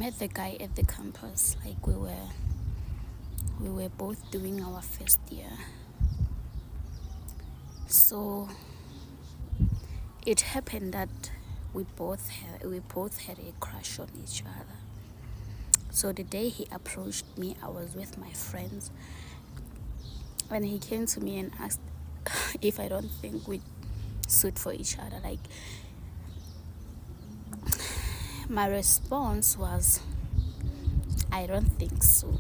met the guy at the campus. Like we were both doing our first year. So it happened that we both had a crush on each other. So the day he approached me, I was with my friends, and he came to me and asked if I don't think we suit for each other. Like, my response was, I don't think so.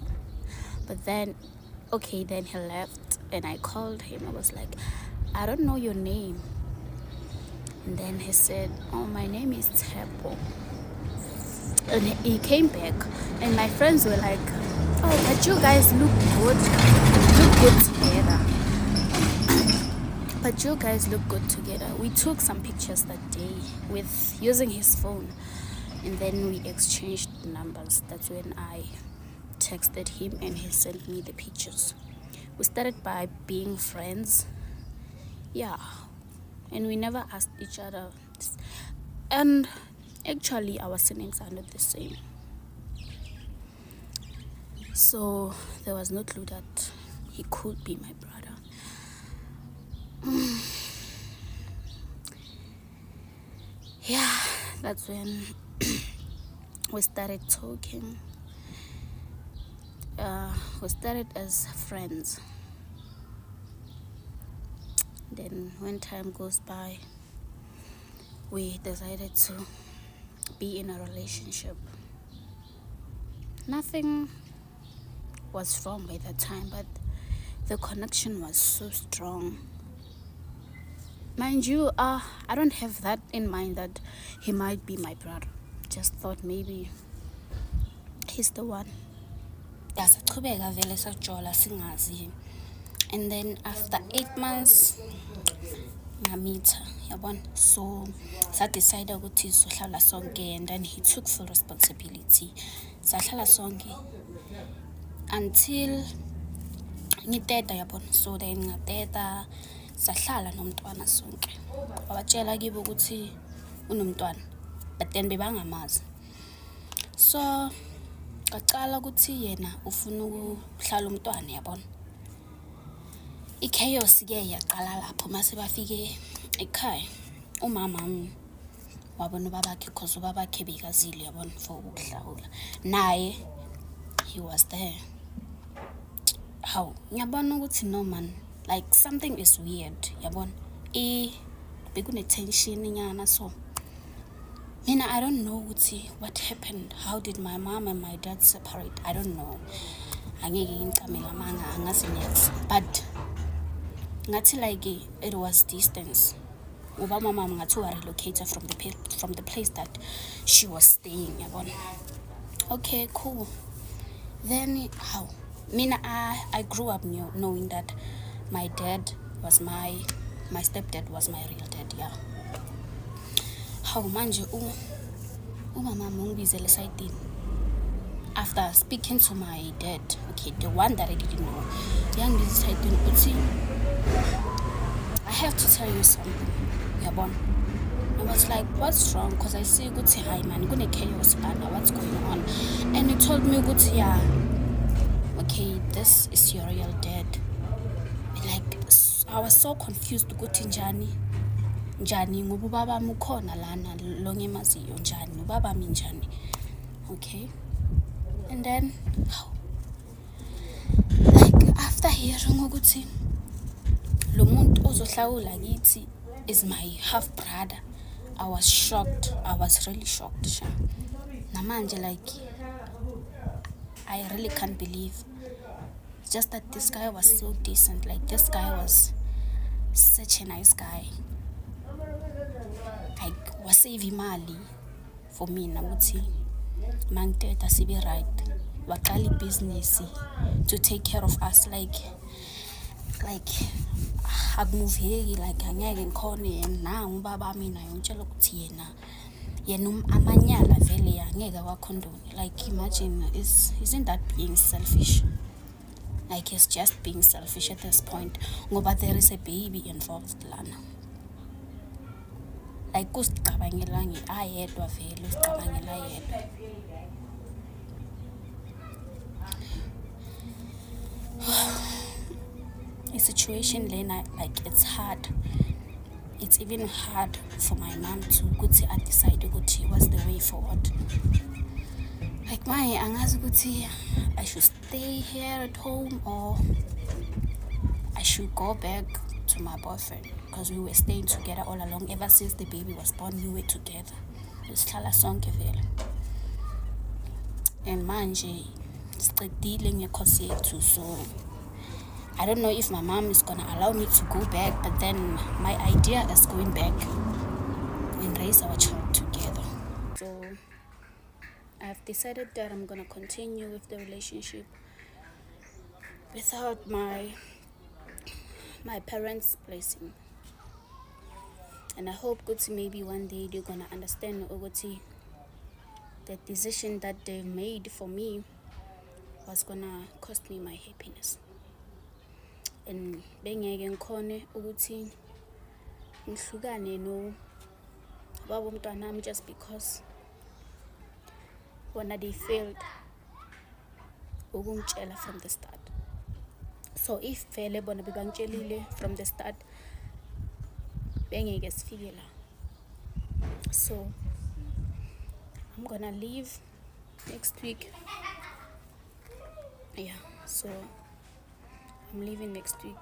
But then he left, and I called him. I was like, I don't know your name. And then he said, oh, my name is Tepo. And he came back, and my friends were like, oh, but you guys look good together. We took some pictures that day with using his phone, and then we exchanged numbers. That's when I texted him and he sent me the pictures. We started by being friends, and we never asked each other, and actually our surnames sounded the same, so there was no clue that he could be my brother. That's when we started talking. We started as friends. Then when time goes by, we decided to be in a relationship. Nothing was wrong by that time, but the connection was so strong. Mind you, I don't have that in mind that he might be my brother. Just thought maybe he's the one. And then after 8 months, ngamita, yabona. So I decided ukuthi sizohlala sonke, and then he took full responsibility. Sahlala sonke until ngiteta, yabona. So then ngateta, sahlala nomntwana sonke. Wabatshela kibo ukuthi unomntwana, but then bebangamazi. So ngacala ukuthi yena ufuna ukuhlala umntwana, yabona. I-chaos ke yaqala lapho mase bafike ekhaya. Umama wabona ubabakhe, because ubabakhe bekazile, yabona, for ukuhlawula. Naye he was there. How ngiyabona ukuthi no man, like something is weird, yabona. Bekune tension nyana. So mina, I don't know what happened. How did my mom and my dad separate? I don't know. Angeke ngicamela manga angazi next, but ngathi like it was distance. Uba mama ngathi wa relocated from the place that she was staying, yabona. Okay, cool. Then how mina, I grew up knowing that my dad was my stepdad was my real dad, yeah. How manje umama ngibizele side. After speaking to my dad, okay, the one that I didn't know, young side, I have to tell you something, yabona. I was like, what's wrong? Because I say, hi man, gonna chaos, what's going on? And he told me, yeah, okay, this is your real dad. Like, I was so confused. Njani ngoba ubaba mukhona lana lo ngemaziyo njani, ubaba minjani. Okay. And then like after hearing ukuthi lo muntu ozohlawula kithi is my half brother, I was shocked. I was really shocked. Namanje, like, I really can't believe just that this guy was so decent. Like, this guy was such a nice guy. Like, wasave imali for me nakuthi mangiteta sibe right, waqala business to take care of us. Like akumuveki, like angeke ngikhone yena ubaba mina yongitshela ukuthi yena amanyala vele angeke wakhondoni. Like, imagine, isn't that being selfish? Like, it's just being selfish at this point ngoba there is a baby involved lana. Like, usicabangela ayedwa vele, usicabangela ayedwa. situation lena, like it's hard. It's even hard for my mom to ukuthi I decide ukuthi what's the way forward. Like my angazi ukuthi I should stay here at home or I should go back to my boyfriend, because we were staying together all along. Ever since the baby was born, we were together. Sihlala sonke vele. And manje sicedile ngekhosi yethu, so I don't know if my mom is gonna allow me to go back, but then my idea is going back and raise our child together. So I've decided that I'm gonna continue with the relationship without my parents' blessing. And I hope good maybe one day they're gonna understand ukuthi the decision that they made for me was gonna cost me my happiness. And bengeke ngikhone ukuthi ngihlukane no baba umntwanami just because bona they failed ukungitshela from the start. So if vele bona bebangitshelile from the start, bengeke sifike la. So I'm gonna leave next week. Yeah, so I'm leaving next week.